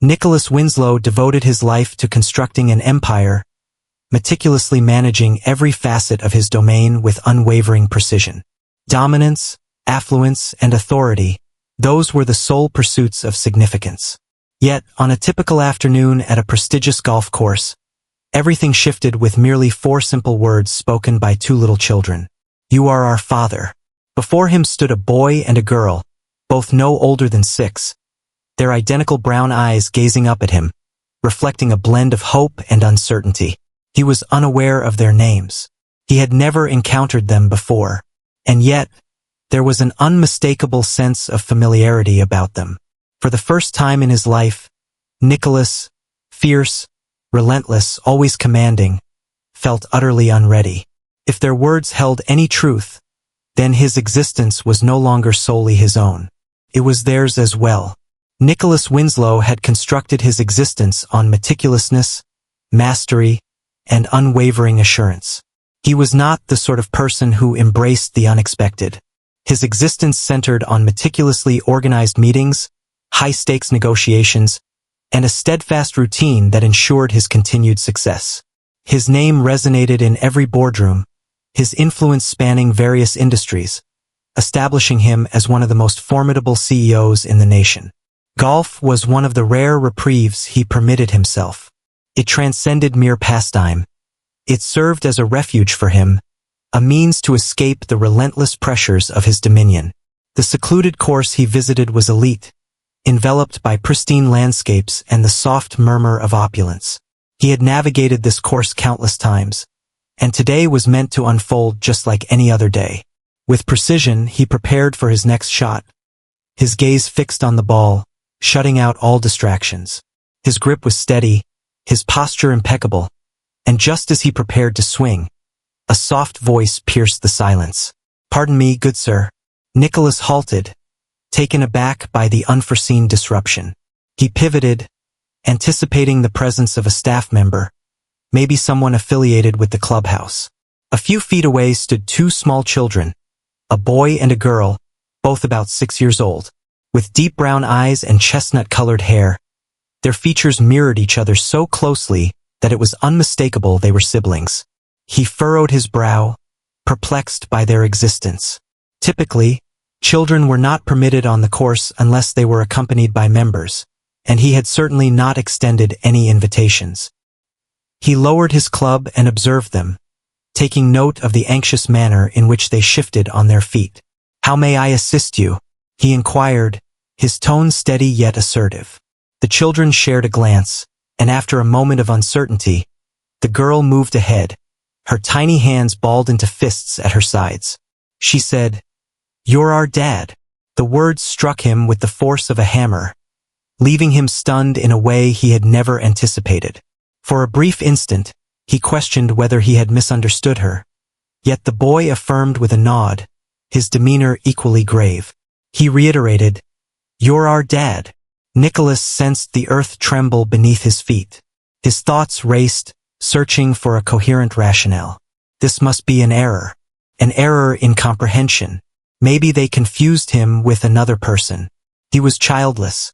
Nicholas Winslow devoted his life to constructing an empire, meticulously managing every facet of his domain with unwavering precision. Dominance, affluence, and authority, those were the sole pursuits of significance. Yet, on a typical afternoon at a prestigious golf course, everything shifted with merely 4 simple words spoken by 2 little children. "You are our father." Before him stood a boy and a girl, both no older than 6, their identical brown eyes gazing up at him, reflecting a blend of hope and uncertainty. He was unaware of their names. He had never encountered them before, and yet, there was an unmistakable sense of familiarity about them. For the first time in his life, Nicholas, fierce, relentless, always commanding, felt utterly unready. If their words held any truth, then his existence was no longer solely his own. It was theirs as well. Nicholas Winslow had constructed his existence on meticulousness, mastery, and unwavering assurance. He was not the sort of person who embraced the unexpected. His existence centered on meticulously organized meetings, high-stakes negotiations, and a steadfast routine that ensured his continued success. His name resonated in every boardroom, his influence spanning various industries, establishing him as one of the most formidable CEOs in the nation. Golf was one of the rare reprieves he permitted himself. It transcended mere pastime. It served as a refuge for him, a means to escape the relentless pressures of his dominion. The secluded course he visited was elite, enveloped by pristine landscapes and the soft murmur of opulence. He had navigated this course countless times, and today was meant to unfold just like any other day. With precision, he prepared for his next shot, his gaze fixed on the ball, shutting out all distractions. His grip was steady, his posture impeccable, and just as he prepared to swing, a soft voice pierced the silence. "Pardon me, good sir." Nicholas halted, taken aback by the unforeseen disruption. He pivoted, anticipating the presence of a staff member, maybe someone affiliated with the clubhouse. A few feet away stood 2 small children, a boy and a girl, both about 6 years old. With deep brown eyes and chestnut-colored hair, their features mirrored each other so closely that it was unmistakable they were siblings. He furrowed his brow, perplexed by their existence. Typically, children were not permitted on the course unless they were accompanied by members, and he had certainly not extended any invitations. He lowered his club and observed them, taking note of the anxious manner in which they shifted on their feet. "How may I assist you?" he inquired, his tone steady yet assertive. The children shared a glance, and after a moment of uncertainty, the girl moved ahead, her tiny hands balled into fists at her sides. She said, "You're our dad." The words struck him with the force of a hammer, leaving him stunned in a way he had never anticipated. For a brief instant, he questioned whether he had misunderstood her. Yet the boy affirmed with a nod, his demeanor equally grave. He reiterated, "You're our dad." Nicholas sensed the earth tremble beneath his feet. His thoughts raced, searching for a coherent rationale. This must be an error in comprehension. Maybe they confused him with another person. He was childless.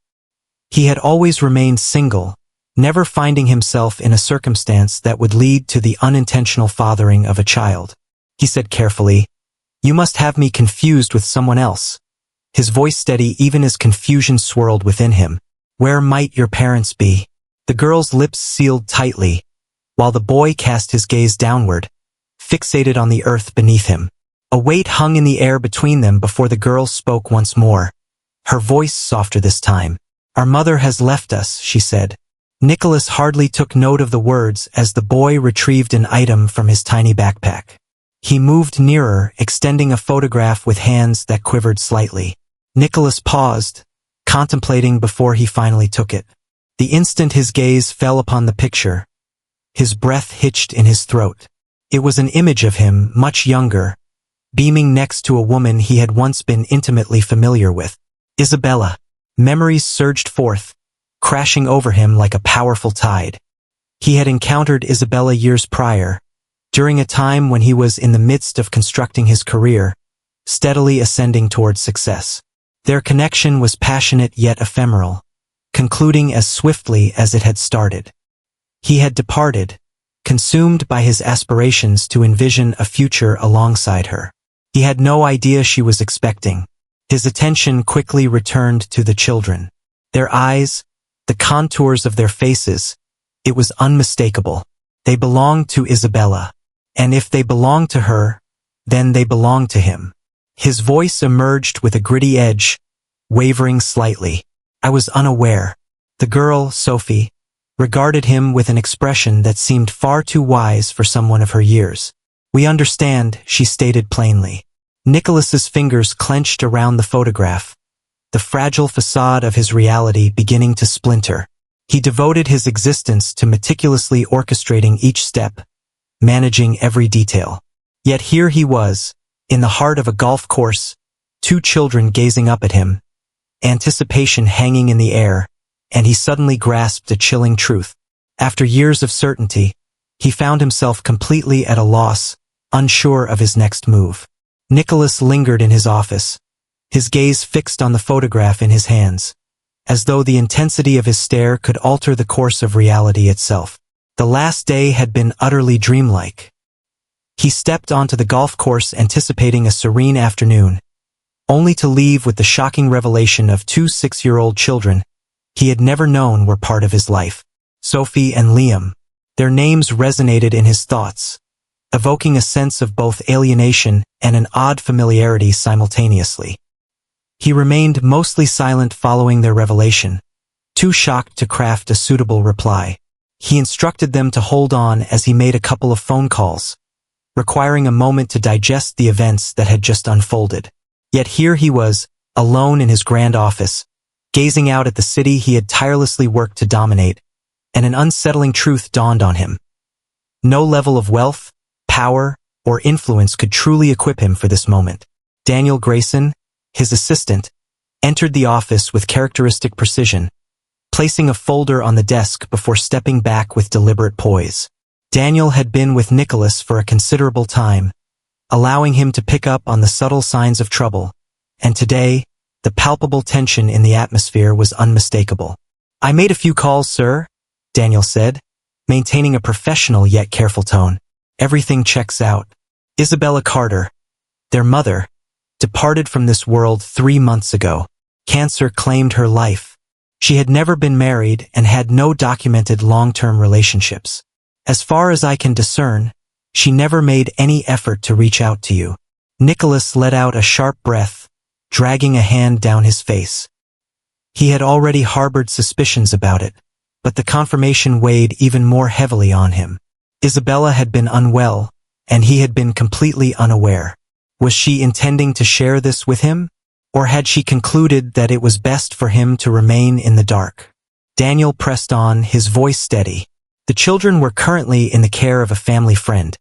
He had always remained single, never finding himself in a circumstance that would lead to the unintentional fathering of a child. He said carefully, "You must have me confused with someone else." His voice steady even as confusion swirled within him. "Where might your parents be?" The girl's lips sealed tightly, while the boy cast his gaze downward, fixated on the earth beneath him. A weight hung in the air between them before the girl spoke once more, her voice softer this time. "Our mother has left us," she said. Nicholas hardly took note of the words as the boy retrieved an item from his tiny backpack. He moved nearer, extending a photograph with hands that quivered slightly. Nicholas paused, contemplating before he finally took it. The instant his gaze fell upon the picture, his breath hitched in his throat. It was an image of him, much younger, beaming next to a woman he had once been intimately familiar with. Isabella. Memories surged forth, crashing over him like a powerful tide. He had encountered Isabella years prior, during a time when he was in the midst of constructing his career, steadily ascending towards success. Their connection was passionate yet ephemeral, concluding as swiftly as it had started. He had departed, consumed by his aspirations to envision a future alongside her. He had no idea she was expecting. His attention quickly returned to the children. Their eyes, the contours of their faces, it was unmistakable. They belonged to Isabella. And if they belonged to her, then they belonged to him. His voice emerged with a gritty edge, wavering slightly. I was unaware. The girl, Sophie, regarded him with an expression that seemed far too wise for someone of her years. We understand, she stated plainly. Nicholas's fingers clenched around the photograph, the fragile facade of his reality beginning to splinter. He devoted his existence to meticulously orchestrating each step, managing every detail. Yet here he was, in the heart of a golf course, two children gazing up at him, anticipation hanging in the air, and he suddenly grasped a chilling truth. After years of certainty, he found himself completely at a loss, unsure of his next move. Nicholas lingered in his office, his gaze fixed on the photograph in his hands, as though the intensity of his stare could alter the course of reality itself. The last day had been utterly dreamlike. He stepped onto the golf course anticipating a serene afternoon, only to leave with the shocking revelation of two 6-year-old children he had never known were part of his life. Sophie and Liam. Their names resonated in his thoughts, evoking a sense of both alienation and an odd familiarity simultaneously. He remained mostly silent following their revelation, too shocked to craft a suitable reply. He instructed them to hold on as he made a couple of phone calls, requiring a moment to digest the events that had just unfolded. Yet here he was, alone in his grand office, gazing out at the city he had tirelessly worked to dominate, and an unsettling truth dawned on him. No level of wealth, power, or influence could truly equip him for this moment. Daniel Grayson, his assistant, entered the office with characteristic precision, placing a folder on the desk before stepping back with deliberate poise. Daniel had been with Nicholas for a considerable time, allowing him to pick up on the subtle signs of trouble, and today, the palpable tension in the atmosphere was unmistakable. I made a few calls, sir, Daniel said, maintaining a professional yet careful tone. Everything checks out. Isabella Carter, their mother, departed from this world 3 months ago. Cancer claimed her life. She had never been married and had no documented long-term relationships. As far as I can discern, she never made any effort to reach out to you. Nicholas let out a sharp breath, dragging a hand down his face. He had already harbored suspicions about it, but the confirmation weighed even more heavily on him. Isabella had been unwell, and he had been completely unaware. Was she intending to share this with him? Or had she concluded that it was best for him to remain in the dark? Daniel pressed on, his voice steady. The children were currently in the care of a family friend,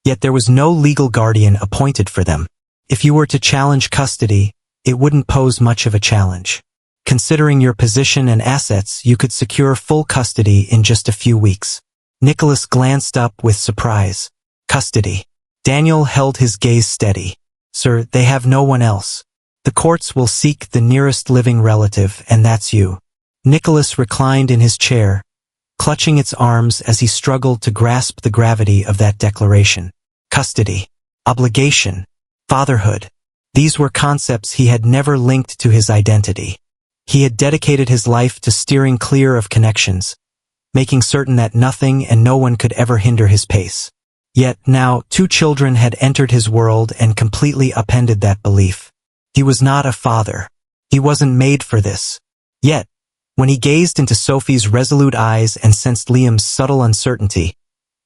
yet there was no legal guardian appointed for them. If you were to challenge custody, it wouldn't pose much of a challenge. Considering your position and assets, you could secure full custody in just a few weeks. Nicholas glanced up with surprise. Custody. Daniel held his gaze steady. Sir, they have no one else. The courts will seek the nearest living relative, and that's you. Nicholas reclined in his chair, clutching its arms as he struggled to grasp the gravity of that declaration. Custody, obligation, fatherhood. These were concepts he had never linked to his identity. He had dedicated his life to steering clear of connections, making certain that nothing and no one could ever hinder his pace. Yet now 2 children had entered his world and completely upended that belief. He was not a father. He wasn't made for this. Yet, when he gazed into Sophie's resolute eyes and sensed Liam's subtle uncertainty,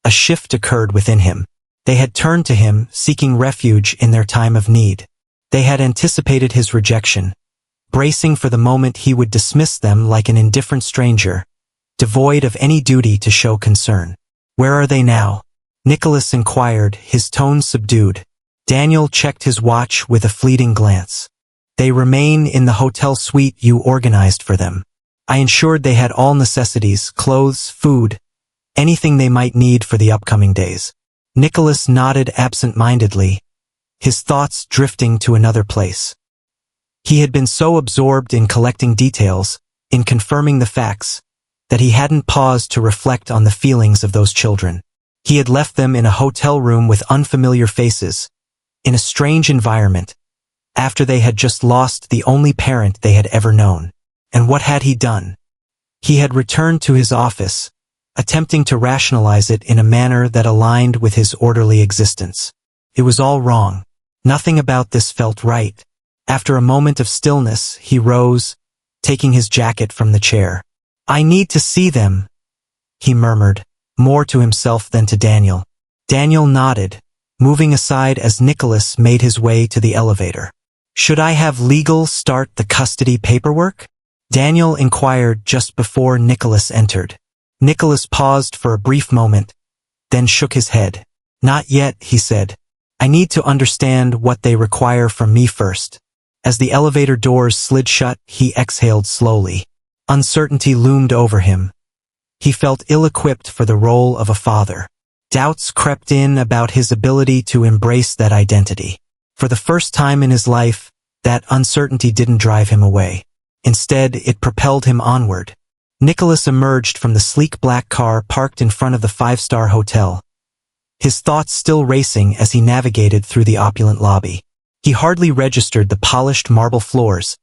a shift occurred within him. They had turned to him, seeking refuge in their time of need. They had anticipated his rejection, bracing for the moment he would dismiss them like an indifferent stranger, devoid of any duty to show concern. Where are they now? Nicholas inquired, his tone subdued. Daniel checked his watch with a fleeting glance. They remain in the hotel suite you organized for them. I ensured they had all necessities, clothes, food, anything they might need for the upcoming days. Nicholas nodded absent-mindedly, his thoughts drifting to another place. He had been so absorbed in collecting details, in confirming the facts, that he hadn't paused to reflect on the feelings of those children. He had left them in a hotel room with unfamiliar faces, in a strange environment, after they had just lost the only parent they had ever known. And what had he done? He had returned to his office, attempting to rationalize it in a manner that aligned with his orderly existence. It was all wrong. Nothing about this felt right. After a moment of stillness, he rose, taking his jacket from the chair. "I need to see them," he murmured, more to himself than to Daniel. Daniel nodded, moving aside as Nicholas made his way to the elevator. "Should I have legal start the custody paperwork?" Daniel inquired just before Nicholas entered. Nicholas paused for a brief moment, then shook his head. "Not yet," he said. "I need to understand what they require from me first." As the elevator doors slid shut, he exhaled slowly. Uncertainty loomed over him. He felt ill-equipped for the role of a father. Doubts crept in about his ability to embrace that identity. For the first time in his life, that uncertainty didn't drive him away. Instead, it propelled him onward. Nicholas emerged from the sleek black car parked in front of the five-star hotel, his thoughts still racing as he navigated through the opulent lobby. He hardly registered the polished marble floors,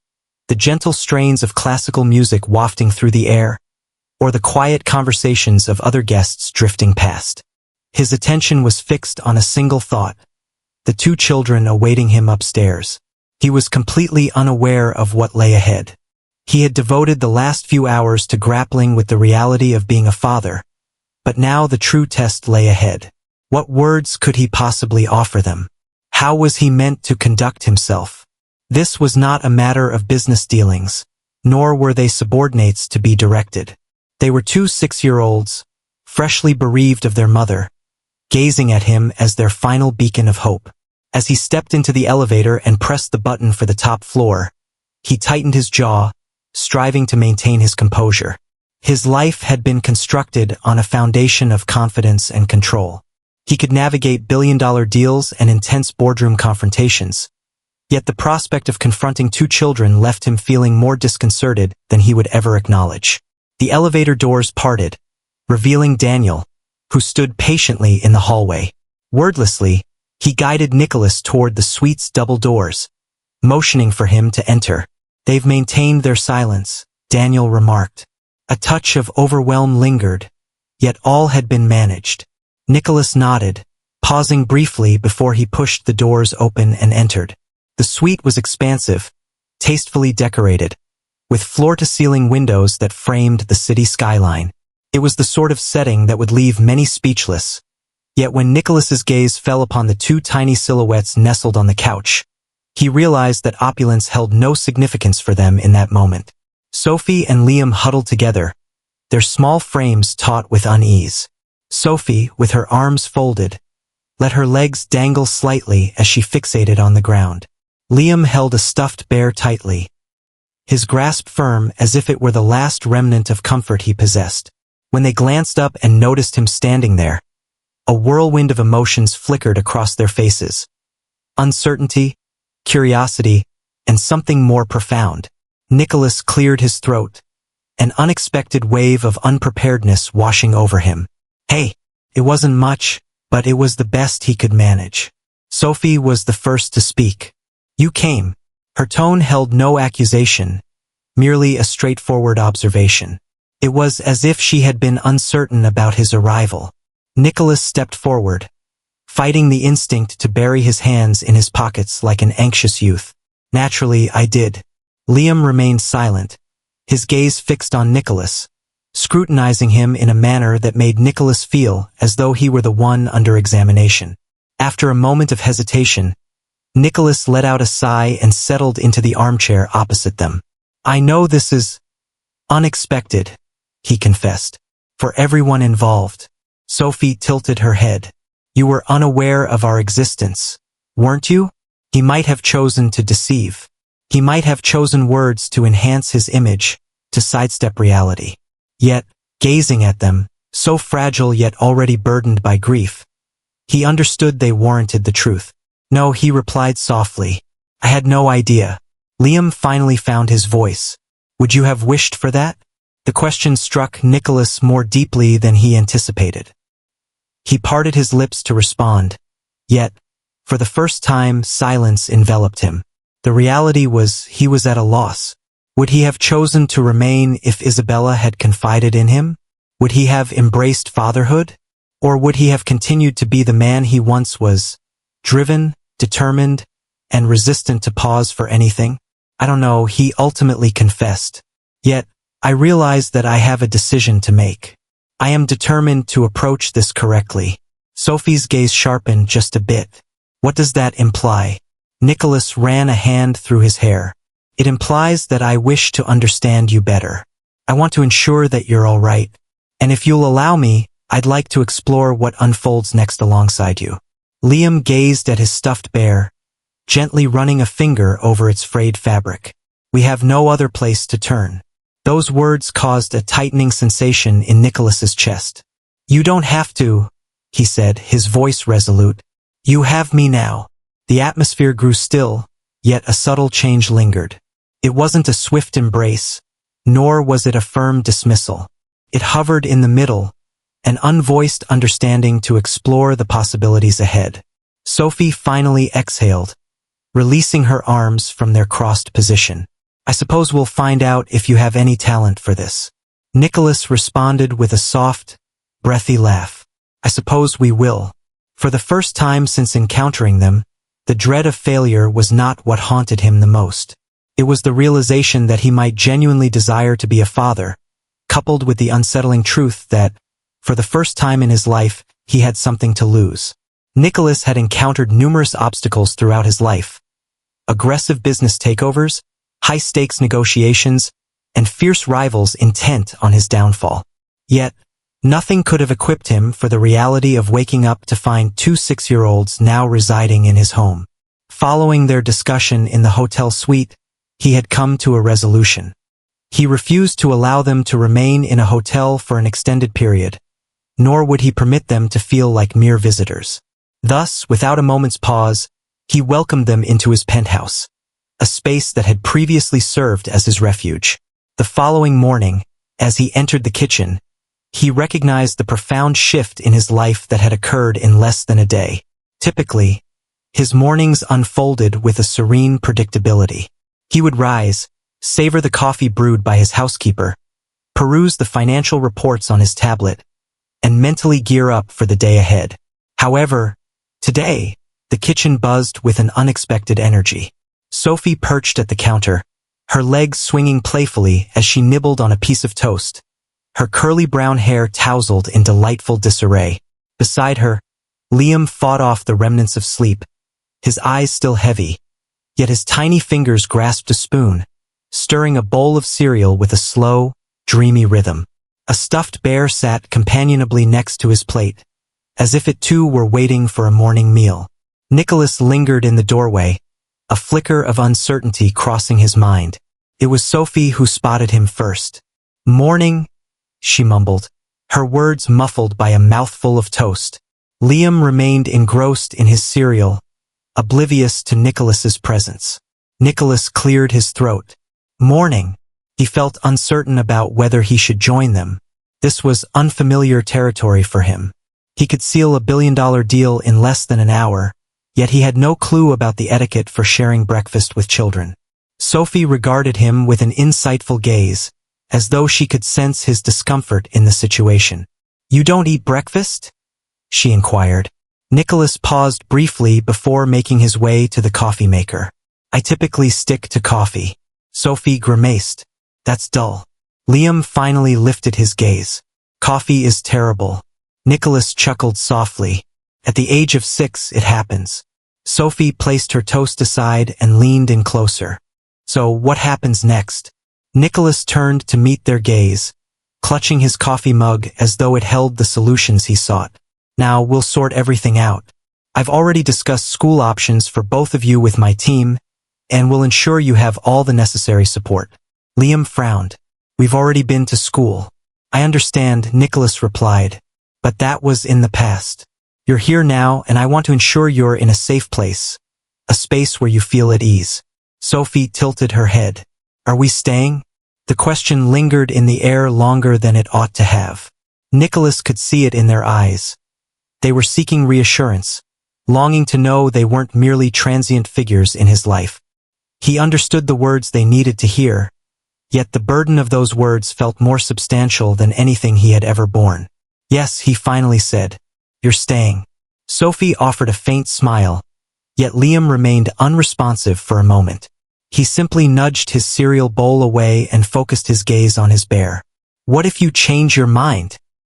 the gentle strains of classical music wafting through the air, or the quiet conversations of other guests drifting past. His attention was fixed on a single thought: the two children awaiting him upstairs. He was completely unaware of what lay ahead. He had devoted the last few hours to grappling with the reality of being a father, but now the true test lay ahead. What words could he possibly offer them? How was he meant to conduct himself? This was not a matter of business dealings, nor were they subordinates to be directed. They were two 6-year-olds, freshly bereaved of their mother, gazing at him as their final beacon of hope. As he stepped into the elevator and pressed the button for the top floor, he tightened his jaw, striving to maintain his composure. His life had been constructed on a foundation of confidence and control. He could navigate billion-dollar deals and intense boardroom confrontations, yet the prospect of confronting two children left him feeling more disconcerted than he would ever acknowledge. The elevator doors parted, revealing Daniel, who stood patiently in the hallway. Wordlessly, he guided Nicholas toward the suite's double doors, motioning for him to enter. "They've maintained their silence," Daniel remarked. A touch of overwhelm lingered, yet all had been managed. Nicholas nodded, pausing briefly before he pushed the doors open and entered. The suite was expansive, tastefully decorated, with floor-to-ceiling windows that framed the city skyline. It was the sort of setting that would leave many speechless. Yet when Nicholas's gaze fell upon the two tiny silhouettes nestled on the couch, he realized that opulence held no significance for them in that moment. Sophie and Liam huddled together, their small frames taut with unease. Sophie, with her arms folded, let her legs dangle slightly as she fixated on the ground. Liam held a stuffed bear tightly, his grasp firm as if it were the last remnant of comfort he possessed. When they glanced up and noticed him standing there, a whirlwind of emotions flickered across their faces. Uncertainty, curiosity, and something more profound. Nicholas cleared his throat, an unexpected wave of unpreparedness washing over him. "Hey, it wasn't much, but it was the best he could manage." Sophie was the first to speak. "You came." Her tone held no accusation, merely a straightforward observation. It was as if she had been uncertain about his arrival. Nicholas stepped forward, fighting the instinct to bury his hands in his pockets like an anxious youth. "Naturally, I did." Liam remained silent, his gaze fixed on Nicholas, scrutinizing him in a manner that made Nicholas feel as though he were the one under examination. After a moment of hesitation, Nicholas let out a sigh and settled into the armchair opposite them. "I know this is unexpected," he confessed, "for everyone involved." Sophie tilted her head. "You were unaware of our existence, weren't you?" He might have chosen to deceive. He might have chosen words to enhance his image, to sidestep reality. Yet, gazing at them, so fragile yet already burdened by grief, he understood they warranted the truth. "No," he replied softly. "I had no idea." Liam finally found his voice. Would you have wished for that? The question struck Nicholas more deeply than he anticipated. He parted his lips to respond, yet, for the first time, silence enveloped him. The reality was he was at a loss. Would he have chosen to remain if Isabella had confided in him? Would he have embraced fatherhood? Or would he have continued to be the man he once was, driven, determined, and resistant to pause for anything? I don't know, he ultimately confessed. Yet, I realize that I have a decision to make. I am determined to approach this correctly. Sophie's gaze sharpened just a bit. What does that imply? Nicholas ran a hand through his hair. It implies that I wish to understand you better. I want to ensure that you're all right. And if you'll allow me, I'd like to explore what unfolds next alongside you. Liam gazed at his stuffed bear, gently running a finger over its frayed fabric. We have no other place to turn. Those words caused a tightening sensation in Nicholas's chest. You don't have to, he said, his voice resolute. You have me now. The atmosphere grew still, yet a subtle change lingered. It wasn't a swift embrace, nor was it a firm dismissal. It hovered in the middle, an unvoiced understanding to explore the possibilities ahead. Sophie finally exhaled, releasing her arms from their crossed position. I suppose we'll find out if you have any talent for this. Nicholas responded with a soft, breathy laugh. I suppose we will. For the first time since encountering them, the dread of failure was not what haunted him the most. It was the realization that he might genuinely desire to be a father, coupled with the unsettling truth that, for the first time in his life, he had something to lose. Nicholas had encountered numerous obstacles throughout his life. Aggressive business takeovers, high-stakes negotiations, and fierce rivals intent on his downfall. Yet, nothing could have equipped him for the reality of waking up to find two 6-year-olds now residing in his home. Following their discussion in the hotel suite, he had come to a resolution. He refused to allow them to remain in a hotel for an extended period, nor would he permit them to feel like mere visitors. Thus, without a moment's pause, he welcomed them into his penthouse, a space that had previously served as his refuge. The following morning, as he entered the kitchen, he recognized the profound shift in his life that had occurred in less than a day. Typically, his mornings unfolded with a serene predictability. He would rise, savor the coffee brewed by his housekeeper, peruse the financial reports on his tablet, and mentally gear up for the day ahead. However, today, the kitchen buzzed with an unexpected energy. Sophie perched at the counter, her legs swinging playfully as she nibbled on a piece of toast, her curly brown hair tousled in delightful disarray. Beside her, Liam fought off the remnants of sleep, his eyes still heavy, yet his tiny fingers grasped a spoon, stirring a bowl of cereal with a slow, dreamy rhythm. A stuffed bear sat companionably next to his plate, as if it too were waiting for a morning meal. Nicholas lingered in the doorway, a flicker of uncertainty crossing his mind. It was Sophie who spotted him first. "Morning," she mumbled, her words muffled by a mouthful of toast. Liam remained engrossed in his cereal, oblivious to Nicholas's presence. Nicholas cleared his throat. "Morning." He felt uncertain about whether he should join them. This was unfamiliar territory for him. He could seal a billion-dollar deal in less than an hour, yet he had no clue about the etiquette for sharing breakfast with children. Sophie regarded him with an insightful gaze, as though she could sense his discomfort in the situation. "You don't eat breakfast?" she inquired. Nicholas paused briefly before making his way to the coffee maker. "I typically stick to coffee." Sophie grimaced. "That's dull." Liam finally lifted his gaze. "Coffee is terrible." Nicholas chuckled softly. "At the age of 6, it happens." Sophie placed her toast aside and leaned in closer. "So what happens next?" Nicholas turned to meet their gaze, clutching his coffee mug as though it held the solutions he sought. "Now we'll sort everything out. I've already discussed school options for both of you with my team, and will ensure you have all the necessary support." Liam frowned. "We've already been to school." "I understand," Nicholas replied, "but that was in the past. You're here now, and I want to ensure you're in a safe place, a space where you feel at ease." Sophie tilted her head. "Are we staying?" The question lingered in the air longer than it ought to have. Nicholas could see it in their eyes. They were seeking reassurance, longing to know they weren't merely transient figures in his life. He understood the words they needed to hear, yet the burden of those words felt more substantial than anything he had ever borne. Yes, he finally said, "You're staying." Sophie offered a faint smile, yet Liam remained unresponsive for a moment. He simply nudged his cereal bowl away and focused his gaze on his bear. "What if you change your mind?"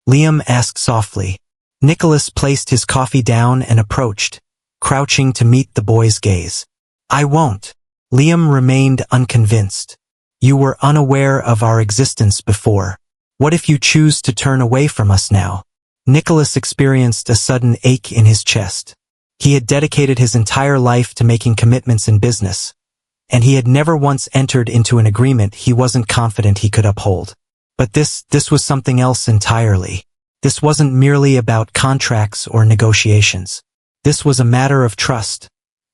Liam asked softly. Nicholas placed his coffee down and approached, crouching to meet the boy's gaze. "I won't." Liam remained unconvinced. "You were unaware of our existence before. What if you choose to turn away from us now?" Nicholas experienced a sudden ache in his chest. He had dedicated his entire life to making commitments in business, and he had never once entered into an agreement he wasn't confident he could uphold. But this was something else entirely. This wasn't merely about contracts or negotiations. This was a matter of trust,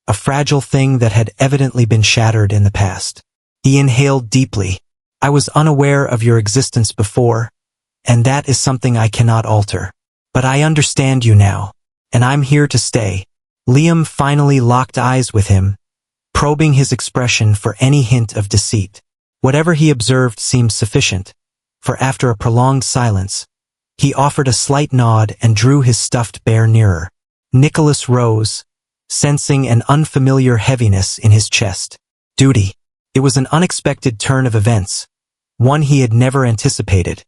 a fragile thing that had evidently been shattered in the past. He inhaled deeply. "I was unaware of your existence before, and that is something I cannot alter. But I understand you now, and I'm here to stay." Liam finally locked eyes with him, probing his expression for any hint of deceit. Whatever he observed seemed sufficient, for after a prolonged silence, he offered a slight nod and drew his stuffed bear nearer. Nicholas rose, sensing an unfamiliar heaviness in his chest. Duty. It was an unexpected turn of events, one he had never anticipated.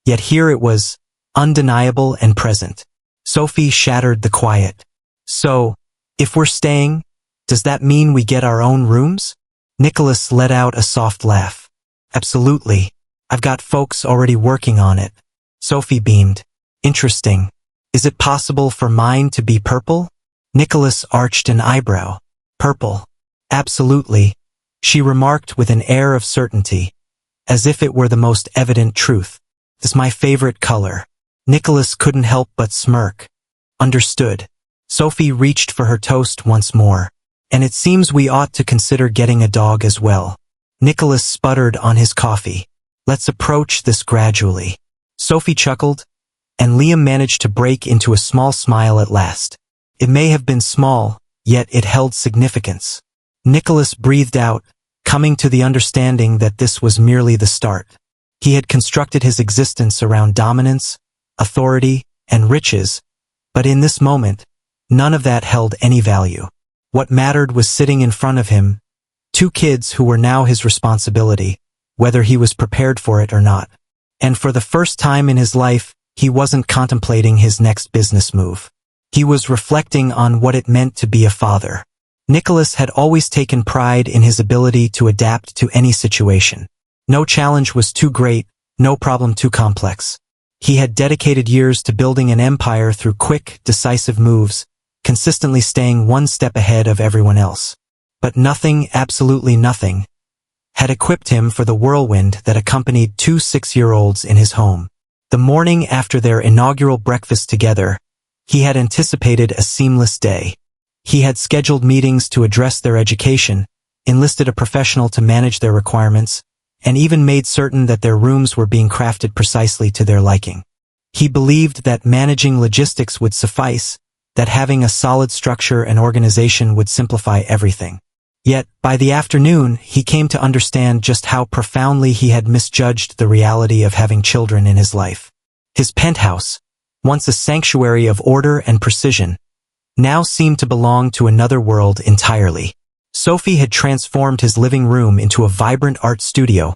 Yet here it was, undeniable and present. Sophie shattered the quiet. "So, if we're staying, does that mean we get our own rooms?" Nicholas let out a soft laugh. "Absolutely. I've got folks already working on it." Sophie beamed. "Interesting. Is it possible for mine to be purple?" Nicholas arched an eyebrow. "Purple? Absolutely," she remarked with an air of certainty, as if it were the most evident truth. "It's my favorite color." Nicholas couldn't help but smirk. "Understood." Sophie reached for her toast once more. "And it seems we ought to consider getting a dog as well." Nicholas sputtered on his coffee. "Let's approach this gradually." Sophie chuckled, and Liam managed to break into a small smile at last. It may have been small, yet it held significance. Nicholas breathed out, coming to the understanding that this was merely the start. He had constructed his existence around dominance, authority, and riches, but in this moment, none of that held any value. What mattered was sitting in front of him, two kids who were now his responsibility, whether he was prepared for it or not. And for the first time in his life, he wasn't contemplating his next business move. He was reflecting on what it meant to be a father. Nicholas had always taken pride in his ability to adapt to any situation. No challenge was too great, no problem too complex. He had dedicated years to building an empire through quick, decisive moves, consistently staying one step ahead of everyone else. But nothing, absolutely nothing, had equipped him for the whirlwind that accompanied two 6-year-olds in his home. The morning after their inaugural breakfast together, he had anticipated a seamless day. He had scheduled meetings to address their education, enlisted a professional to manage their requirements, and even made certain that their rooms were being crafted precisely to their liking. He believed that managing logistics would suffice, that having a solid structure and organization would simplify everything. Yet, by the afternoon, he came to understand just how profoundly he had misjudged the reality of having children in his life. His penthouse, once a sanctuary of order and precision, now seemed to belong to another world entirely. Sophie had transformed his living room into a vibrant art studio,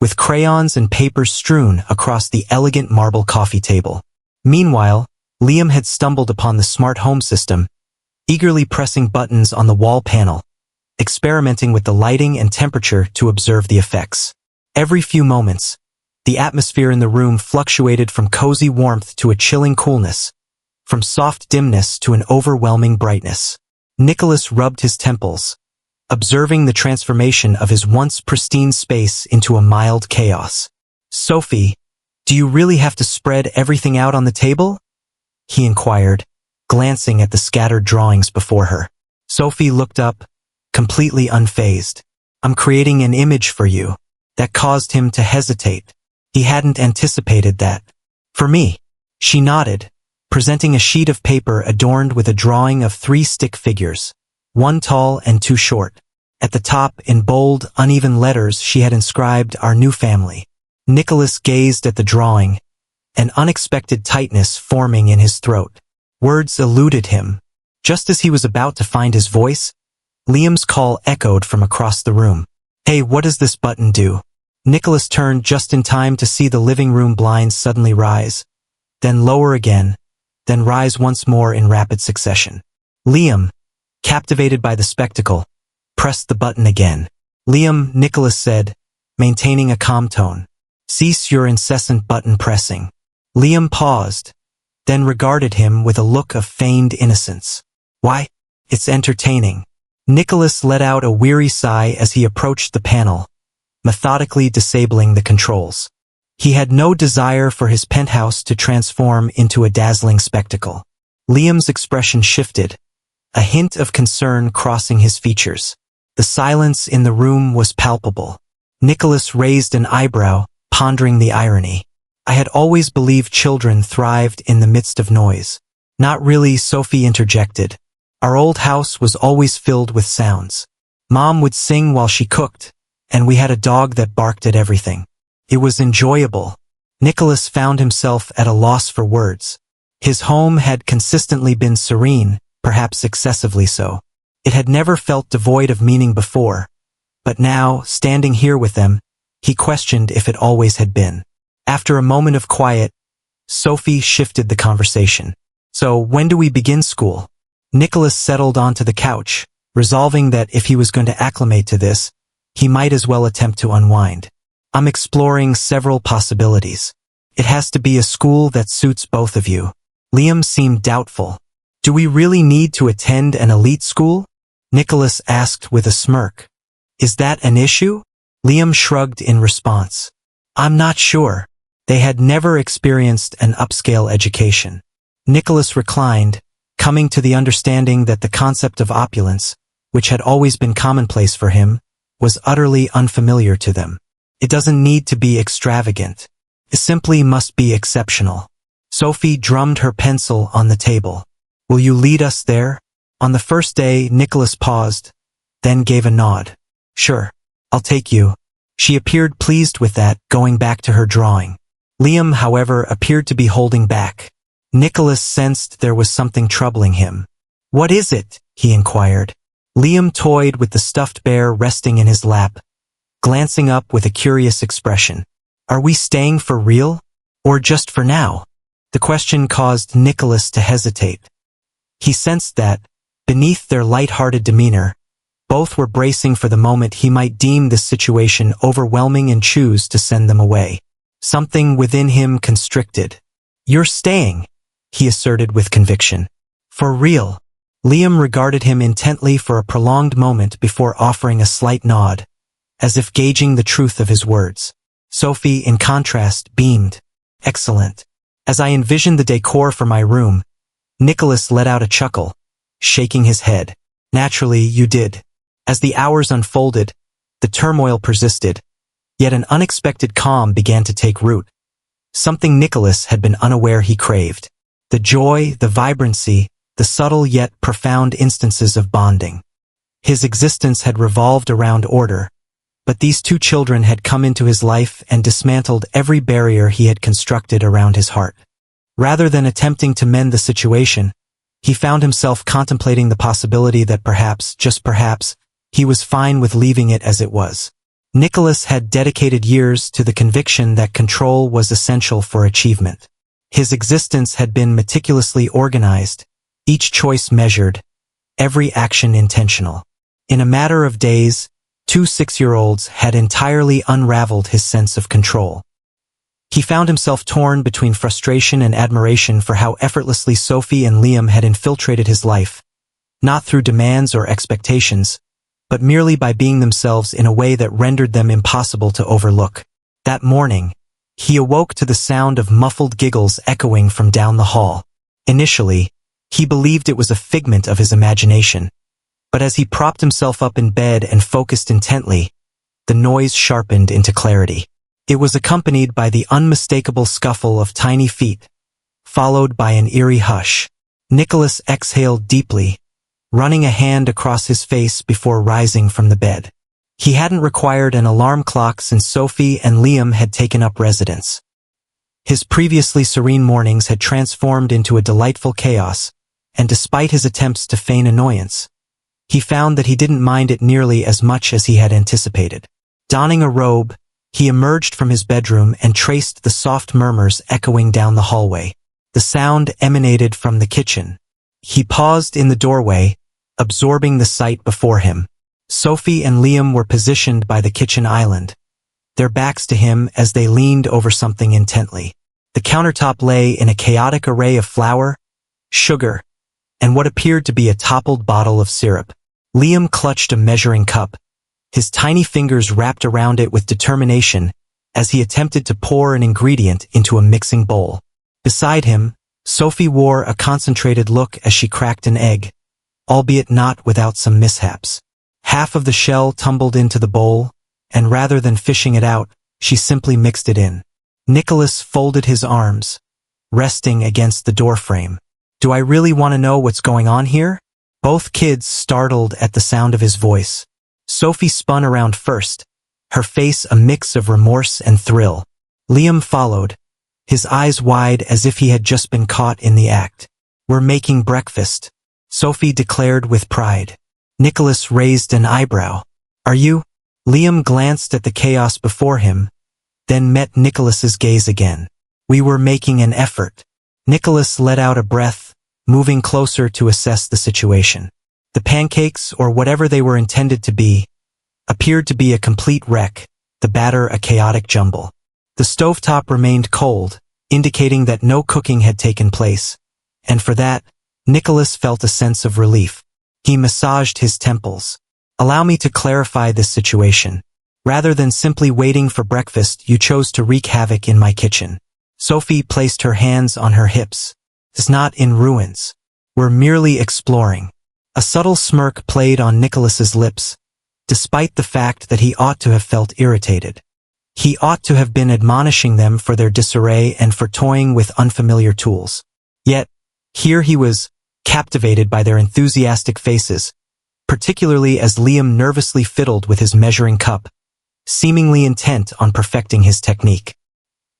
with crayons and papers strewn across the elegant marble coffee table. Meanwhile, Liam had stumbled upon the smart home system, eagerly pressing buttons on the wall panel, experimenting with the lighting and temperature to observe the effects. Every few moments, the atmosphere in the room fluctuated from cozy warmth to a chilling coolness, from soft dimness to an overwhelming brightness. Nicholas rubbed his temples, observing the transformation of his once pristine space into a mild chaos. "Sophie, do you really have to spread everything out on the table?" he inquired, glancing at the scattered drawings before her. Sophie looked up, completely unfazed. "I'm creating an image for you." that caused him to hesitate. He hadn't anticipated that. For me, she nodded, presenting a sheet of paper adorned with a drawing of 3 stick figures, 1 tall and 2 short. At the top, in bold, uneven letters, she had inscribed "Our New Family." Nicholas gazed at the drawing, an unexpected tightness forming in his throat. Words eluded him. Just as he was about to find his voice, Liam's call echoed from across the room. "Hey, what does this button do?" Nicholas turned just in time to see the living room blinds suddenly rise, then lower again, then rise once more in rapid succession. Liam, captivated by the spectacle, pressed the button again. "Liam," Nicholas said, maintaining a calm tone, "cease your incessant button pressing." Liam paused, then regarded him with a look of feigned innocence. "Why? It's entertaining." Nicholas let out a weary sigh as he approached the panel, methodically disabling the controls. He had no desire for his penthouse to transform into a dazzling spectacle. Liam's expression shifted, a hint of concern crossing his features. The silence in the room was palpable. Nicholas raised an eyebrow, pondering the irony. "I had always believed children thrived in the midst of noise." "Not really," Sophie interjected. "Our old house was always filled with sounds. Mom would sing while she cooked, and we had a dog that barked at everything. It was enjoyable." Nicholas found himself at a loss for words. His home had consistently been serene, perhaps excessively so. It had never felt devoid of meaning before, but now, standing here with them, he questioned if it always had been. After a moment of quiet, Sophie shifted the conversation. "So, when do we begin school?" Nicholas settled onto the couch, resolving that if he was going to acclimate to this, he might as well attempt to unwind. "I'm exploring several possibilities. It has to be a school that suits both of you." Liam seemed doubtful. "Do we really need to attend an elite school?" Nicholas asked with a smirk. "Is that an issue?" Liam shrugged in response. "I'm not sure." They had never experienced an upscale education. Nicholas reclined, coming to the understanding that the concept of opulence, which had always been commonplace for him, was utterly unfamiliar to them. It doesn't need to be extravagant. It simply must be exceptional. Sophie drummed her pencil on the table. "Will you lead us there?" On the first day, Nicholas paused, then gave a nod. "Sure, I'll take you." She appeared pleased with that, going back to her drawing. Liam, however, appeared to be holding back. Nicholas sensed there was something troubling him. "What is it?" he inquired. Liam toyed with the stuffed bear resting in his lap, glancing up with a curious expression. "Are we staying for real? Or just for now?" The question caused Nicholas to hesitate. He sensed that, beneath their light-hearted demeanor, both were bracing for the moment he might deem this situation overwhelming and choose to send them away. Something within him constricted. "You're staying," he asserted with conviction. "For real?" Liam regarded him intently for a prolonged moment before offering a slight nod, as if gauging the truth of his words. Sophie, in contrast, beamed. "Excellent." As I envisioned the decor for my room, Nicholas let out a chuckle, shaking his head. "Naturally, you did." As the hours unfolded, the turmoil persisted, yet an unexpected calm began to take root. Something Nicholas had been unaware he craved. The joy, the vibrancy, the subtle yet profound instances of bonding. His existence had revolved around order, but these 2 children had come into his life and dismantled every barrier he had constructed around his heart. Rather than attempting to mend the situation, he found himself contemplating the possibility that perhaps, just perhaps, he was fine with leaving it as it was. Nicholas had dedicated years to the conviction that control was essential for achievement. His existence had been meticulously organized, each choice measured, every action intentional. In a matter of days, 2 6-year-olds had entirely unraveled his sense of control. He found himself torn between frustration and admiration for how effortlessly Sophie and Liam had infiltrated his life, not through demands or expectations, but merely by being themselves in a way that rendered them impossible to overlook. That morning, he awoke to the sound of muffled giggles echoing from down the hall. Initially, he believed it was a figment of his imagination, but as he propped himself up in bed and focused intently, the noise sharpened into clarity. It was accompanied by the unmistakable scuffle of tiny feet, followed by an eerie hush. Nicholas exhaled deeply, running a hand across his face before rising from the bed. He hadn't required an alarm clock since Sophie and Liam had taken up residence. His previously serene mornings had transformed into a delightful chaos, and despite his attempts to feign annoyance, he found that he didn't mind it nearly as much as he had anticipated. Donning a robe, he emerged from his bedroom and traced the soft murmurs echoing down the hallway. The sound emanated from the kitchen. He paused in the doorway, absorbing the sight before him. Sophie and Liam were positioned by the kitchen island, their backs to him as they leaned over something intently. The countertop lay in a chaotic array of flour, sugar, and what appeared to be a toppled bottle of syrup. Liam clutched a measuring cup, his tiny fingers wrapped around it with determination as he attempted to pour an ingredient into a mixing bowl. Beside him, Sophie wore a concentrated look as she cracked an egg, albeit not without some mishaps. Half of the shell tumbled into the bowl, and rather than fishing it out, she simply mixed it in. Nicholas folded his arms, resting against the doorframe. "Do I really want to know what's going on here?" Both kids startled at the sound of his voice. Sophie spun around first, her face a mix of remorse and thrill. Liam followed, his eyes wide as if he had just been caught in the act. "We're making breakfast," Sophie declared with pride. Nicholas raised an eyebrow. "Are you?" Liam glanced at the chaos before him, then met Nicholas's gaze again. "We were making an effort." Nicholas let out a breath, moving closer to assess the situation. The pancakes, or whatever they were intended to be, appeared to be a complete wreck, the batter a chaotic jumble. The stovetop remained cold, indicating that no cooking had taken place, and for that, Nicholas felt a sense of relief. He massaged his temples. "Allow me to clarify this situation. Rather than simply waiting for breakfast, you chose to wreak havoc in my kitchen." Sophie placed her hands on her hips. "It's not in ruins. We're merely exploring." A subtle smirk played on Nicholas's lips, despite the fact that he ought to have felt irritated. He ought to have been admonishing them for their disarray and for toying with unfamiliar tools. Yet, here he was, captivated by their enthusiastic faces, particularly as Liam nervously fiddled with his measuring cup, seemingly intent on perfecting his technique.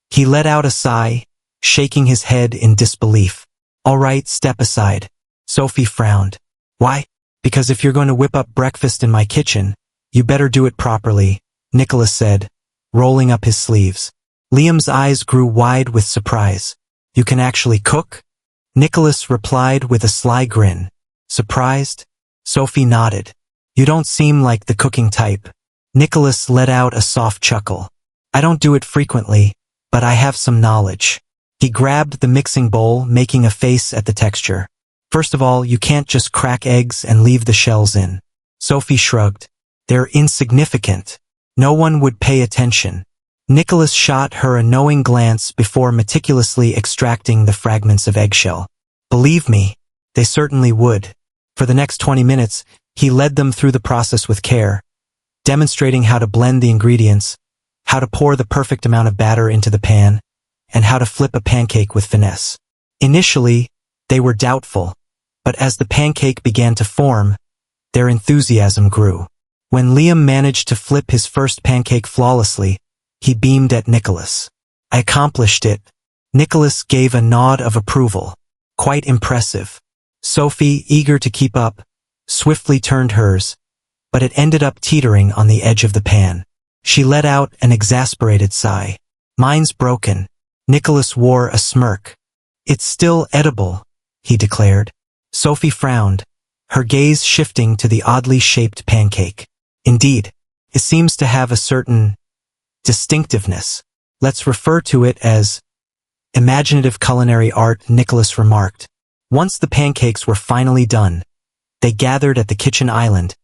He let out a sigh, shaking his head in disbelief. "All right, step aside." Sophie frowned. "Why?" "Because if you're going to whip up breakfast in my kitchen, you better do it properly," Nicholas said, rolling up his sleeves. Liam's eyes grew wide with surprise. "You can actually cook?" Nicholas replied with a sly grin. "Surprised?" Sophie nodded. "You don't seem like the cooking type." Nicholas let out a soft chuckle. "I don't do it frequently, but I have some knowledge." He grabbed the mixing bowl, making a face at the texture. "First of all, you can't just crack eggs and leave the shells in." Sophie shrugged. "They're insignificant. No one would pay attention." Nicholas shot her a knowing glance before meticulously extracting the fragments of eggshell. "Believe me, they certainly would." For the next 20 minutes, he led them through the process with care, demonstrating how to blend the ingredients, how to pour the perfect amount of batter into the pan, and how to flip a pancake with finesse. Initially, they were doubtful, but as the pancake began to form, their enthusiasm grew. When Liam managed to flip his first pancake flawlessly, he beamed at Nicholas. "I accomplished it." Nicholas gave a nod of approval. "Quite impressive." Sophie, eager to keep up, swiftly turned hers, but it ended up teetering on the edge of the pan. She let out an exasperated sigh. "Mine's broken." Nicholas wore a smirk. "It's still edible," he declared. Sophie frowned, her gaze shifting to the oddly shaped pancake. "Indeed, it seems to have a certain distinctiveness. Let's refer to it as imaginative culinary art," Nicholas remarked. Once the pancakes were finally done, they gathered at the kitchen island,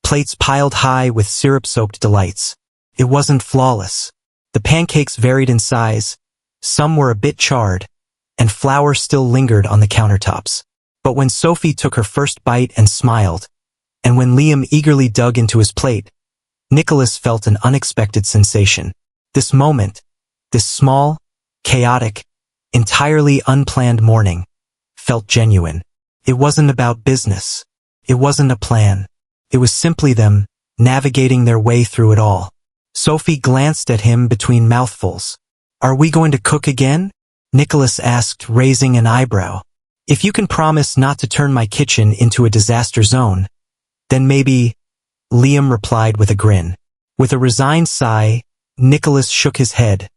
plates piled high with syrup-soaked delights. It wasn't flawless. The pancakes varied in size, some were a bit charred, and flour still lingered on the countertops. But when Sophie took her first bite and smiled, and when Liam eagerly dug into his plate, Nicholas felt an unexpected sensation. This moment, this small, chaotic, entirely unplanned morning, felt genuine. It wasn't about business. It wasn't a plan. It was simply them, navigating their way through it all. Sophie glanced at him between mouthfuls. "Are we going to cook again?" Nicholas asked, raising an eyebrow. "If you can promise not to turn my kitchen into a disaster zone, then maybe," Liam replied with a grin. With a resigned sigh, Nicholas shook his head,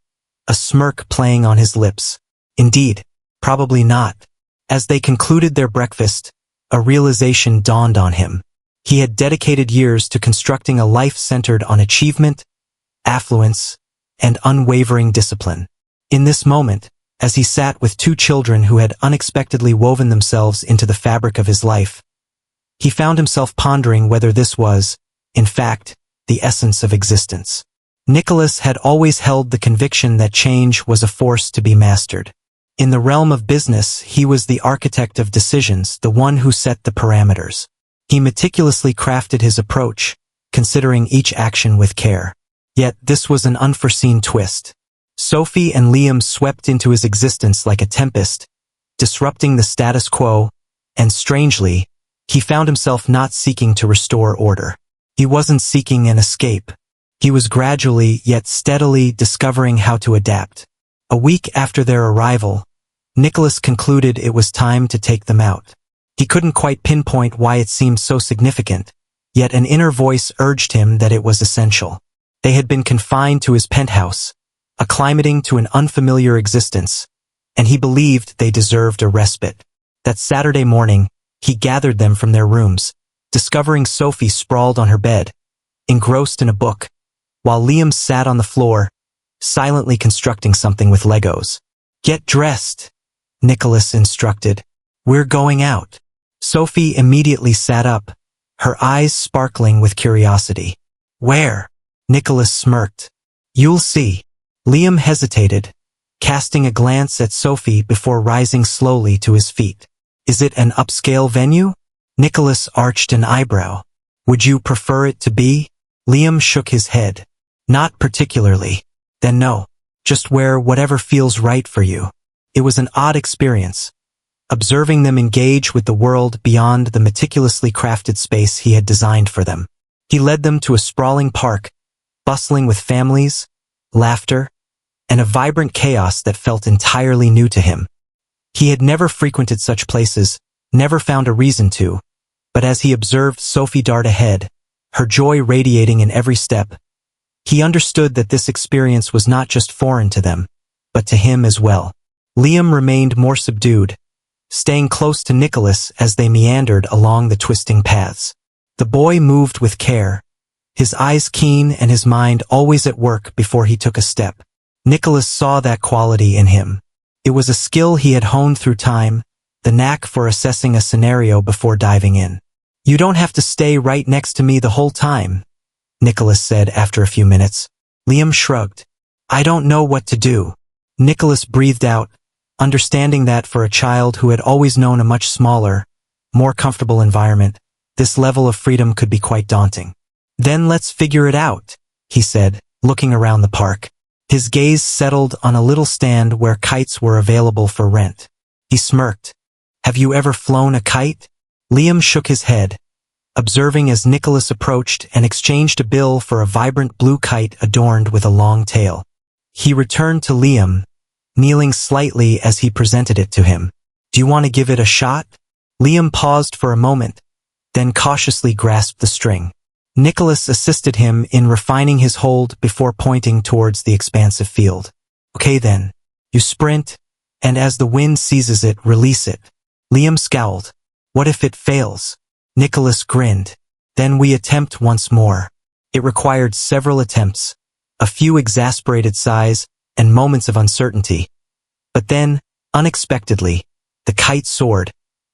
a smirk playing on his lips. Indeed, probably not. As they concluded their breakfast, a realization dawned on him. He had dedicated years to constructing a life centered on achievement, affluence, and unwavering discipline. In this moment, as he sat with two children who had unexpectedly woven themselves into the fabric of his life, he found himself pondering whether this was, in fact, the essence of existence. Nicholas had always held the conviction that change was a force to be mastered. In the realm of business, he was the architect of decisions, the one who set the parameters. He meticulously crafted his approach, considering each action with care. Yet this was an unforeseen twist. Sophie and Liam swept into his existence like a tempest, disrupting the status quo, and strangely, he found himself not seeking to restore order. He wasn't seeking an escape. He was gradually yet steadily discovering how to adapt. A week after their arrival, Nicholas concluded it was time to take them out. He couldn't quite pinpoint why it seemed so significant, yet an inner voice urged him that it was essential. They had been confined to his penthouse, acclimating to an unfamiliar existence, and he believed they deserved a respite. That Saturday morning, he gathered them from their rooms, discovering Sophie sprawled on her bed, engrossed in a book, while Liam sat on the floor, silently constructing something with Legos. "Get dressed," Nicholas instructed. "We're going out." Sophie immediately sat up, her eyes sparkling with curiosity. "Where?" Nicholas smirked. "You'll see." Liam hesitated, casting a glance at Sophie before rising slowly to his feet. "Is it an upscale venue?" Nicholas arched an eyebrow. "Would you prefer it to be?" Liam shook his head. "Not particularly." "Then no. Just wear whatever feels right for you." It was an odd experience, observing them engage with the world beyond the meticulously crafted space he had designed for them. He led them to a sprawling park, bustling with families, laughter, and a vibrant chaos that felt entirely new to him. He had never frequented such places, never found a reason to, but as he observed Sophie dart ahead, her joy radiating in every step, he understood that this experience was not just foreign to them, but to him as well. Liam remained more subdued, staying close to Nicholas as they meandered along the twisting paths. The boy moved with care, his eyes keen and his mind always at work before he took a step. Nicholas saw that quality in him. It was a skill he had honed through time, the knack for assessing a scenario before diving in. "You don't have to stay right next to me the whole time," Nicholas said after a few minutes. Liam shrugged. "I don't know what to do." Nicholas breathed out, understanding that for a child who had always known a much smaller, more comfortable environment, this level of freedom could be quite daunting. "Then let's figure it out," he said, looking around the park. His gaze settled on a little stand where kites were available for rent. He smirked. "Have you ever flown a kite?" Liam shook his head, observing as Nicholas approached and exchanged a bill for a vibrant blue kite adorned with a long tail. He returned to Liam, kneeling slightly as he presented it to him. "Do you want to give it a shot?" Liam paused for a moment, then cautiously grasped the string. Nicholas assisted him in refining his hold before pointing towards the expansive field. "Okay then. You sprint, and as the wind seizes it, release it." Liam scowled. "What if it fails?" Nicholas grinned. "Then we attempt once more." It required several attempts, a few exasperated sighs, and moments of uncertainty. But then, unexpectedly, the kite soared,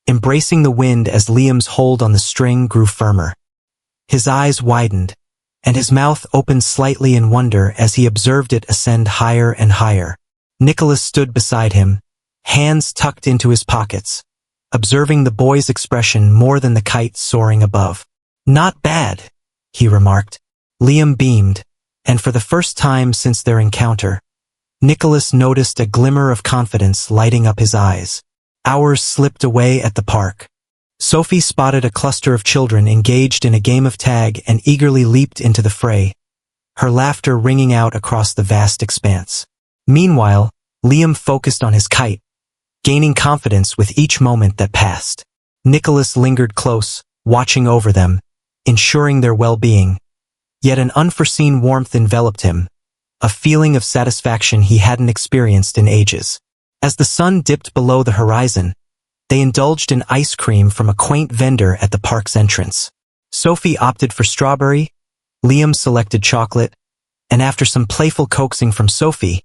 embracing the wind as Liam's hold on the string grew firmer. His eyes widened, and his mouth opened slightly in wonder as he observed it ascend higher and higher. Nicholas stood beside him, hands tucked into his pockets, observing the boy's expression more than the kite soaring above. "Not bad," he remarked. Liam beamed, and for the first time since their encounter, Nicholas noticed a glimmer of confidence lighting up his eyes. Hours slipped away at the park. Sophie spotted a cluster of children engaged in a game of tag and eagerly leaped into the fray, her laughter ringing out across the vast expanse. Meanwhile, Liam focused on his kite, gaining confidence with each moment that passed. Nicholas lingered close, watching over them, ensuring their well-being. Yet an unforeseen warmth enveloped him, a feeling of satisfaction he hadn't experienced in ages. As the sun dipped below the horizon, they indulged in ice cream from a quaint vendor at the park's entrance. Sophie opted for strawberry, Liam selected chocolate, and after some playful coaxing from Sophie,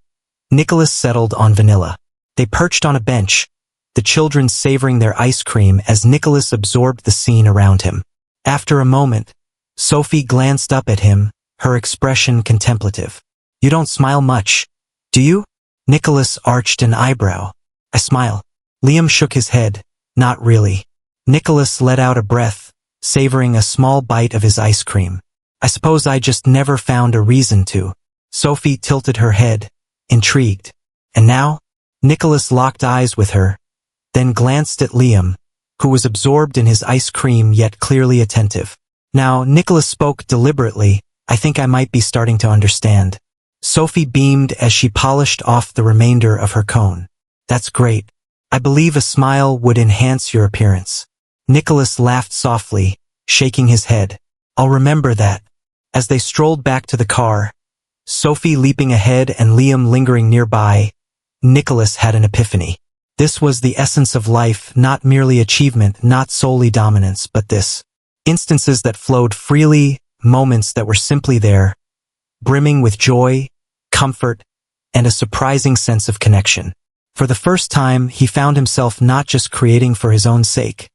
Nicholas settled on vanilla. They perched on a bench, the children savoring their ice cream as Nicholas absorbed the scene around him. After a moment, Sophie glanced up at him, her expression contemplative. "You don't smile much, do you?" Nicholas arched an eyebrow. "I smile." Liam shook his head. "Not really." Nicholas let out a breath, savoring a small bite of his ice cream. "I suppose I just never found a reason to." Sophie tilted her head, intrigued. "And now?" Nicholas locked eyes with her, then glanced at Liam, who was absorbed in his ice cream yet clearly attentive. Now, Nicholas spoke deliberately, "I think I might be starting to understand." Sophie beamed as she polished off the remainder of her cone. "That's great. I believe a smile would enhance your appearance." Nicholas laughed softly, shaking his head. "I'll remember that." As they strolled back to the car, Sophie leaping ahead and Liam lingering nearby, Nicholas had an epiphany. This was the essence of life, not merely achievement, not solely dominance, but this. Instances that flowed freely, moments that were simply there, brimming with joy, comfort, and a surprising sense of connection. For the first time, he found himself not just creating for his own sake,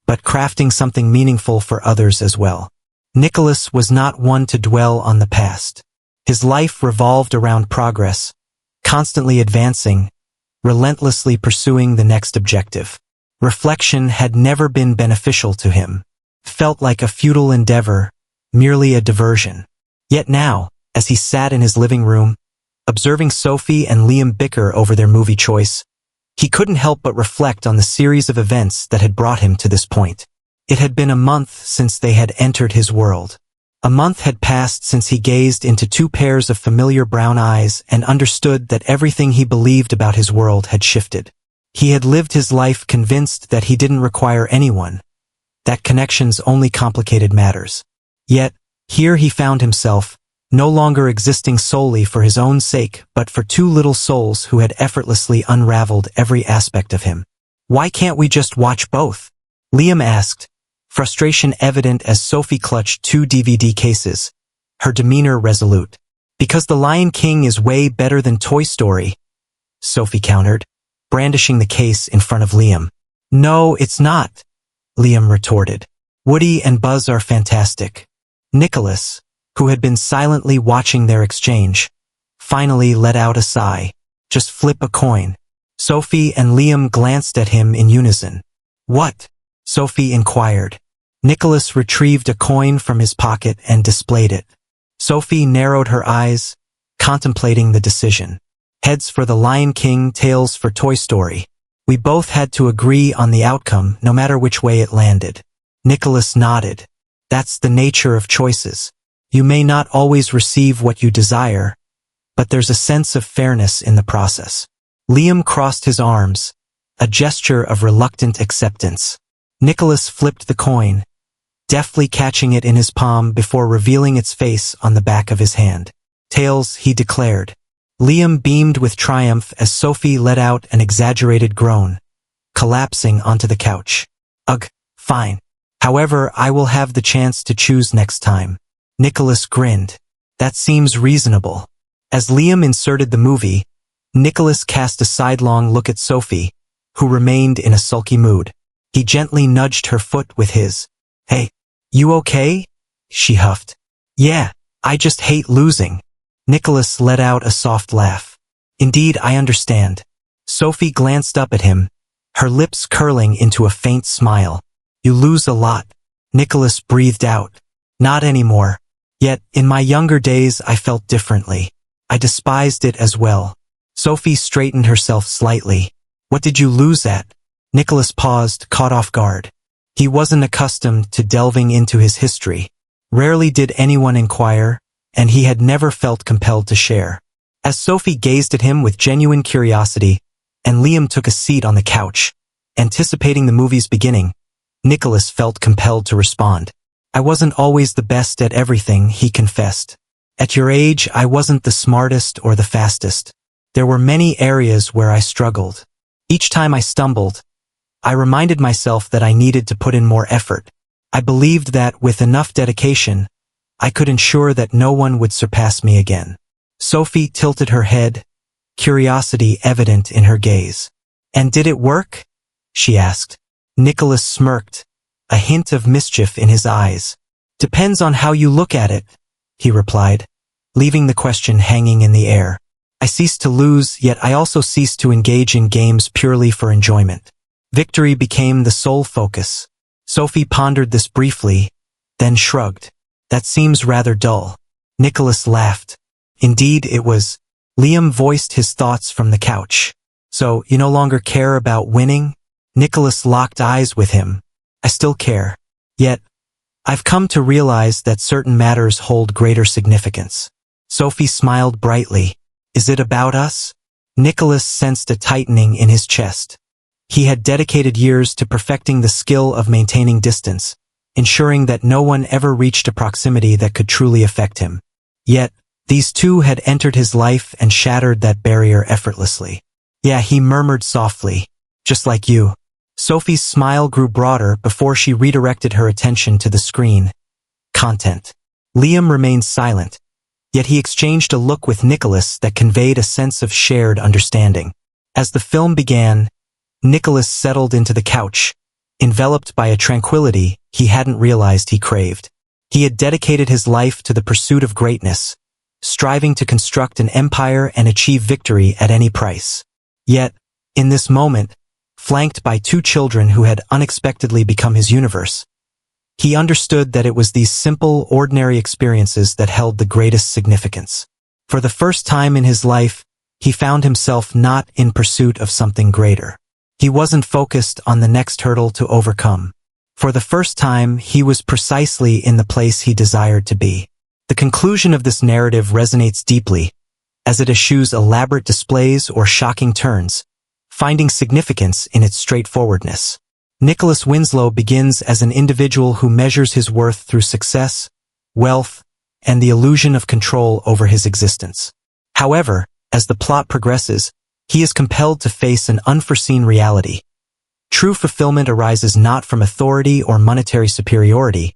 but crafting something meaningful for others as well. Nicholas was not one to dwell on the past. His life revolved around progress, constantly advancing, relentlessly pursuing the next objective. Reflection had never been beneficial to him. Felt like a futile endeavor, merely a diversion. Yet now, as he sat in his living room, observing Sophie and Liam bicker over their movie choice, he couldn't help but reflect on the series of events that had brought him to this point. It had been a month since they had entered his world. A month had passed since he gazed into two pairs of familiar brown eyes and understood that everything he believed about his world had shifted. He had lived his life convinced that he didn't require anyone, that connections only complicated matters. Yet, here he found himself, no longer existing solely for his own sake, but for two little souls who had effortlessly unraveled every aspect of him. "Why can't we just watch both?" Liam asked, frustration evident as Sophie clutched two DVD cases, her demeanor resolute. "Because The Lion King is way better than Toy Story," Sophie countered, brandishing the case in front of Liam. "No, it's not," Liam retorted. "Woody and Buzz are fantastic." Nicholas, who had been silently watching their exchange, finally let out a sigh. "Just flip a coin." Sophie and Liam glanced at him in unison. "What?" Sophie inquired. Nicholas retrieved a coin from his pocket and displayed it. Sophie narrowed her eyes, contemplating the decision. Heads for The Lion King, tails for Toy Story. We both had to agree on the outcome, no matter which way it landed. Nicholas nodded. "That's the nature of choices. You may not always receive what you desire, but there's a sense of fairness in the process." Liam crossed his arms, a gesture of reluctant acceptance. Nicholas flipped the coin, deftly catching it in his palm before revealing its face on the back of his hand. "Tails," he declared. Liam beamed with triumph as Sophie let out an exaggerated groan, collapsing onto the couch. "Ugh, fine. However, I will have the chance to choose next time." Nicholas grinned. "That seems reasonable." As Liam inserted the movie, Nicholas cast a sidelong look at Sophie, who remained in a sulky mood. He gently nudged her foot with his. "Hey, you okay?" she huffed. "Yeah, I just hate losing." Nicholas let out a soft laugh. "Indeed, I understand." Sophie glanced up at him, her lips curling into a faint smile. "You lose a lot." Nicholas breathed out. "Not anymore." Yet, in my younger days I felt differently. I despised it as well. Sophie straightened herself slightly. What did you lose at? Nicholas paused, caught off guard. He wasn't accustomed to delving into his history. Rarely did anyone inquire, and he had never felt compelled to share. As Sophie gazed at him with genuine curiosity, and Liam took a seat on the couch, anticipating the movie's beginning, Nicholas felt compelled to respond. I wasn't always the best at everything, he confessed. At your age, I wasn't the smartest or the fastest. There were many areas where I struggled. Each time I stumbled, I reminded myself that I needed to put in more effort. I believed that, with enough dedication, I could ensure that no one would surpass me again. Sophie tilted her head, curiosity evident in her gaze. And did it work? She asked. Nicholas smirked, a hint of mischief in his eyes. Depends on how you look at it, he replied, leaving the question hanging in the air. I ceased to lose, yet I also ceased to engage in games purely for enjoyment. Victory became the sole focus. Sophie pondered this briefly, then shrugged. That seems rather dull. Nicholas laughed. Indeed, it was. Liam voiced his thoughts from the couch. So, you no longer care about winning? Nicholas locked eyes with him. I still care. Yet, I've come to realize that certain matters hold greater significance. Sophie smiled brightly. Is it about us? Nicholas sensed a tightening in his chest. He had dedicated years to perfecting the skill of maintaining distance, ensuring that no one ever reached a proximity that could truly affect him. Yet, these two had entered his life and shattered that barrier effortlessly. Yeah, he murmured softly. Just like you. Sophie's smile grew broader before she redirected her attention to the screen. Content. Liam remained silent, yet he exchanged a look with Nicholas that conveyed a sense of shared understanding. As the film began, Nicholas settled into the couch, enveloped by a tranquility he hadn't realized he craved. He had dedicated his life to the pursuit of greatness, striving to construct an empire and achieve victory at any price. Yet, in this moment, flanked by two children who had unexpectedly become his universe, he understood that it was these simple, ordinary experiences that held the greatest significance. For the first time in his life, he found himself not in pursuit of something greater. He wasn't focused on the next hurdle to overcome. For the first time, he was precisely in the place he desired to be. The conclusion of this narrative resonates deeply, as it eschews elaborate displays or shocking turns, finding significance in its straightforwardness. Nicholas Winslow begins as an individual who measures his worth through success, wealth, and the illusion of control over his existence. However, as the plot progresses, he is compelled to face an unforeseen reality. True fulfillment arises not from authority or monetary superiority,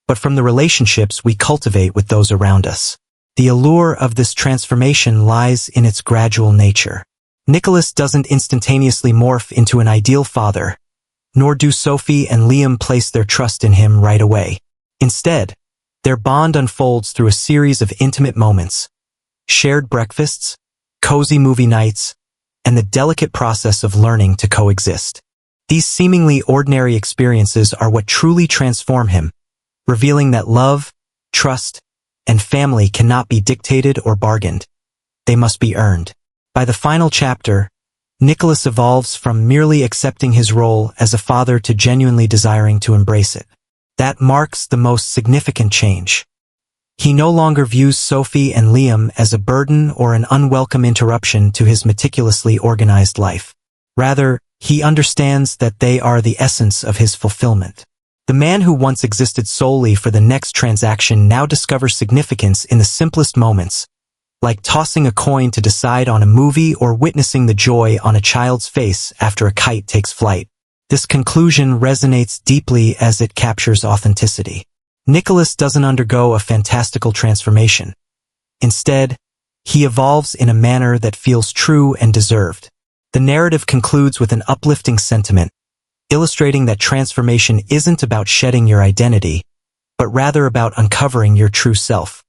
but from the relationships we cultivate with those around us. The allure of this transformation lies in its gradual nature. Nicholas doesn't instantaneously morph into an ideal father, nor do Sophie and Liam place their trust in him right away. Instead, their bond unfolds through a series of intimate moments, shared breakfasts, cozy movie nights, and the delicate process of learning to coexist. These seemingly ordinary experiences are what truly transform him, revealing that love, trust, and family cannot be dictated or bargained. They must be earned. By the final chapter, Nicholas evolves from merely accepting his role as a father to genuinely desiring to embrace it. That marks the most significant change. He no longer views Sophie and Liam as a burden or an unwelcome interruption to his meticulously organized life. Rather, he understands that they are the essence of his fulfillment. The man who once existed solely for the next transaction now discovers significance in the simplest moments, like tossing a coin to decide on a movie or witnessing the joy on a child's face after a kite takes flight. This conclusion resonates deeply as it captures authenticity. Nicholas doesn't undergo a fantastical transformation. Instead, he evolves in a manner that feels true and deserved. The narrative concludes with an uplifting sentiment, illustrating that transformation isn't about shedding your identity, but rather about uncovering your true self.